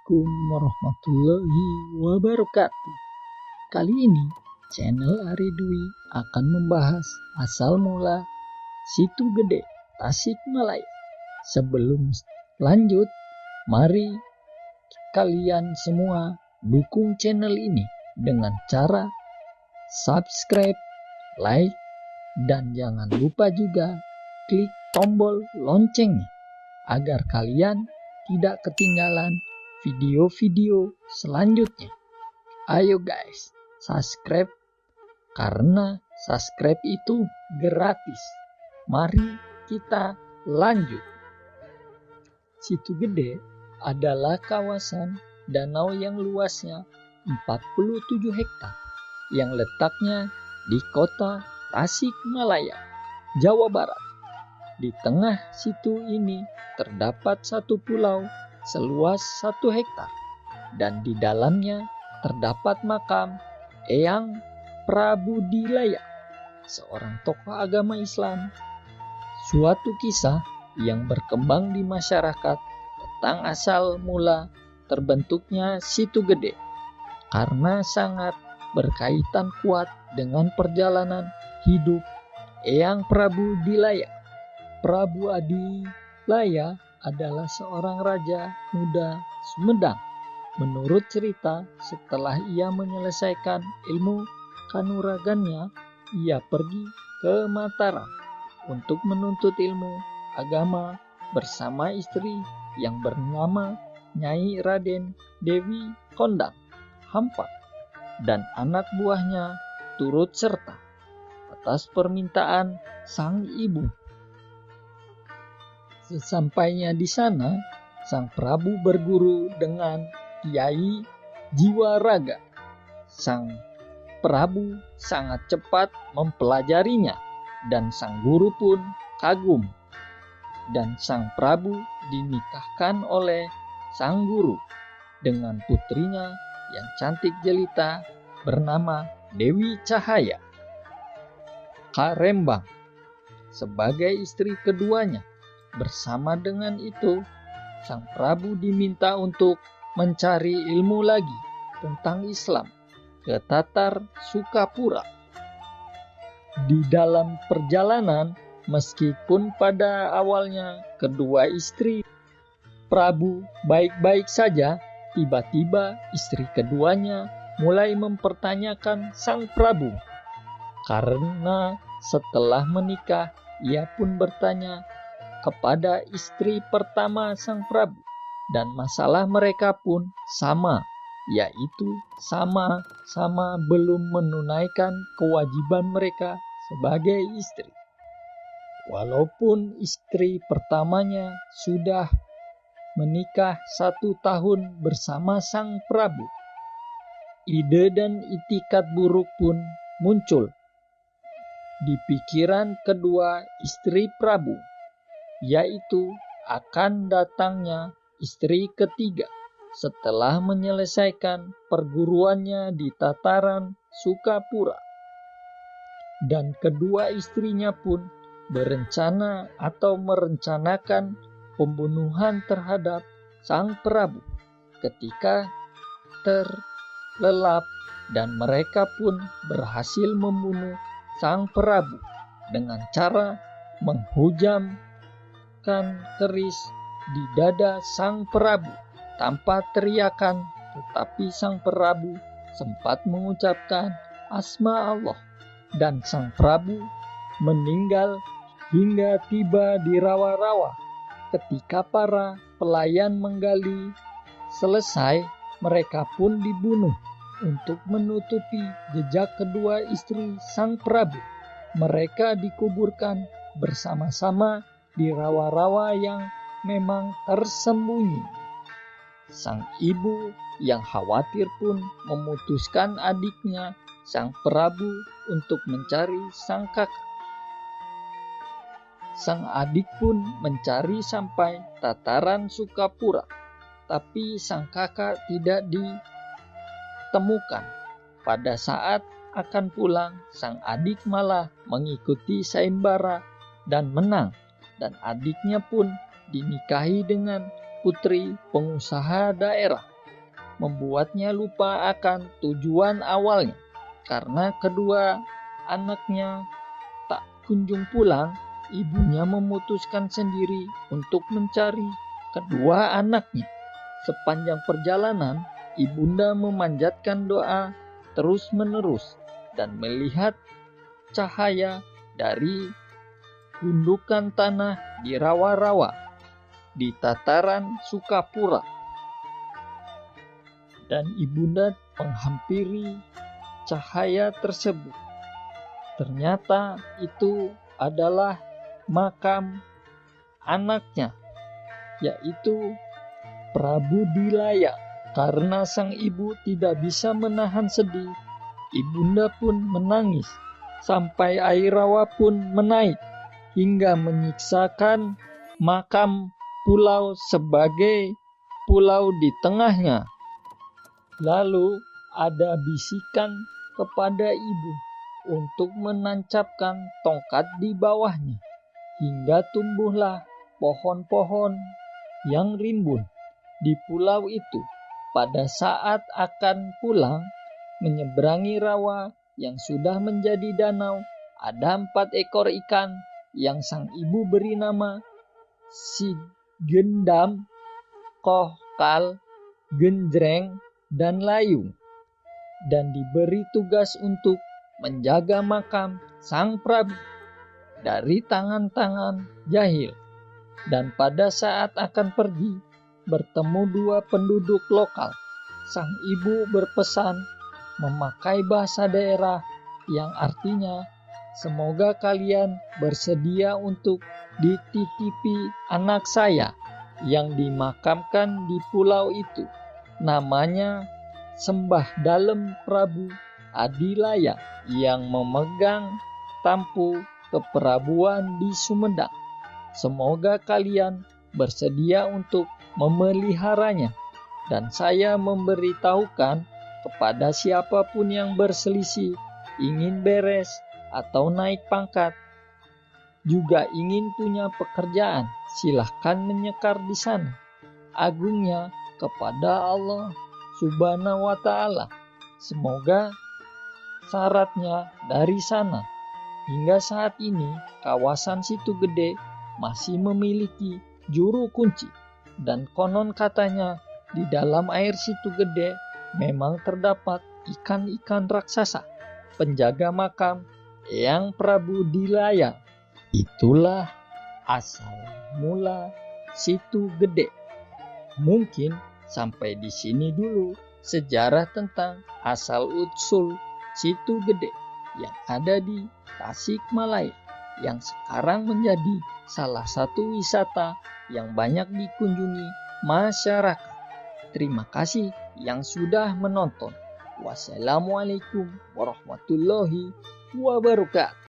Assalamualaikum warahmatullahi wabarakatuh. Kali ini channel Ari Dwi akan membahas asal mula Situ Gede, Tasikmalaya. Sebelum lanjut, mari kalian semua dukung channel ini dengan cara subscribe, like, dan jangan lupa juga klik tombol loncengnya agar kalian tidak ketinggalan video-video selanjutnya. Ayo guys, subscribe karena subscribe itu gratis. Mari kita lanjut. Situ Gede adalah kawasan danau yang luasnya 47 hektar yang letaknya di kota Tasikmalaya, Jawa Barat. Di tengah situ ini terdapat satu pulau seluas 1 hektar dan di dalamnya terdapat makam Eyang Prabudilaya, seorang tokoh agama Islam. Suatu kisah yang berkembang di masyarakat tentang asal mula terbentuknya Situ Gede karena sangat berkaitan kuat dengan perjalanan hidup Eyang Prabudilaya. Prabu Adilaya adalah seorang raja muda Sumedang. Menurut cerita, setelah ia menyelesaikan ilmu kanuragannya, ia pergi ke Mataram untuk menuntut ilmu agama bersama istri yang bernama Nyai Raden Dewi Kondang Hampat dan anak buahnya turut serta atas permintaan sang ibu. Sesampainya di sana, sang Prabu berguru dengan Kiai Jiwaraga. Sang Prabu sangat cepat mempelajarinya dan sang guru pun kagum. Dan sang Prabu dinikahkan oleh sang guru dengan putrinya yang cantik jelita bernama Dewi Cahaya Karembang sebagai istri keduanya. Bersama dengan itu, sang Prabu diminta untuk mencari ilmu lagi tentang Islam ke Tatar Sukapura. Di dalam perjalanan, meskipun pada awalnya kedua istri Prabu baik-baik saja, tiba-tiba istri keduanya mulai mempertanyakan sang Prabu. Karena setelah menikah, ia pun bertanya kepada istri pertama sang Prabu, dan masalah mereka pun sama, yaitu sama-sama belum menunaikan kewajiban mereka sebagai istri. Walaupun istri pertamanya sudah menikah 1 tahun bersama sang Prabu, ide dan itikat buruk pun muncul di pikiran kedua istri Prabu, yaitu akan datangnya istri ketiga setelah menyelesaikan perguruannya di Tataran Sukapura. Dan kedua istrinya pun berencana atau merencanakan pembunuhan terhadap sang Prabu ketika terlelap, dan mereka pun berhasil membunuh sang Prabu dengan cara menghujam keris di dada sang Prabu tanpa teriakan, tetapi sang Prabu sempat mengucapkan asma Allah dan sang Prabu meninggal hingga tiba di rawa-rawa. Ketika para pelayan menggali selesai, mereka pun dibunuh untuk menutupi jejak kedua istri sang Prabu. Mereka dikuburkan bersama-sama di rawa-rawa yang memang tersembunyi. Sang ibu yang khawatir pun memutuskan adiknya sang Prabu untuk mencari sang kakak. Sang adik pun mencari sampai Tataran Sukapura, tapi sang kakak tidak ditemukan. Pada saat akan pulang, sang adik malah mengikuti sayembara dan menang. Dan adiknya pun dinikahi dengan putri pengusaha daerah membuatnya lupa akan tujuan awalnya. Karena kedua anaknya tak kunjung pulang, ibunya memutuskan sendiri untuk mencari kedua anaknya. Sepanjang perjalanan, ibunda memanjatkan doa terus-menerus dan melihat cahaya dari gundukan tanah di rawa-rawa di tataran Sukapura. Dan ibunda menghampiri cahaya tersebut. Ternyata itu adalah makam anaknya, yaitu Prabu Dilaya. Karena sang ibu tidak bisa menahan sedih, ibunda pun menangis sampai air rawa pun menaik hingga menyiksakan makam pulau sebagai pulau di tengahnya. Lalu ada bisikan kepada ibu untuk menancapkan tongkat di bawahnya, hingga tumbuhlah pohon-pohon yang rimbun di pulau itu. Pada saat akan pulang menyeberangi rawa yang sudah menjadi danau, ada 4 ekor ikan yang sang ibu beri nama Si Gendam, Kokal, Genjreng, dan Layung, dan diberi tugas untuk menjaga makam sang Prabu dari tangan-tangan jahil. Dan pada saat akan pergi, bertemu 2 penduduk lokal. Sang ibu berpesan memakai bahasa daerah yang artinya, "Semoga kalian bersedia untuk dititipi anak saya yang dimakamkan di pulau itu. Namanya Sembah Dalem Prabu Adilaya yang memegang tampu keperabuan di Sumedang. Semoga kalian bersedia untuk memeliharanya, dan saya memberitahukan kepada siapapun yang berselisih, ingin beres atau naik pangkat, juga ingin punya pekerjaan, silahkan menyekar di sana. Agungnya kepada Allah Subhanahu wa Ta'ala. Semoga syaratnya dari sana." Hingga saat ini, kawasan Situ Gede masih memiliki juru kunci, dan konon katanya di dalam air Situ Gede memang terdapat ikan-ikan raksasa, penjaga makam Eyang Prabu Dilaya. Itulah asal mula Situ Gede. Mungkin sampai di sini dulu sejarah tentang asal-usul Situ Gede yang ada di Tasikmalaya, yang sekarang menjadi salah satu wisata yang banyak dikunjungi masyarakat. Terima kasih yang sudah menonton. Wassalamualaikum warahmatullahi wabarakatuh.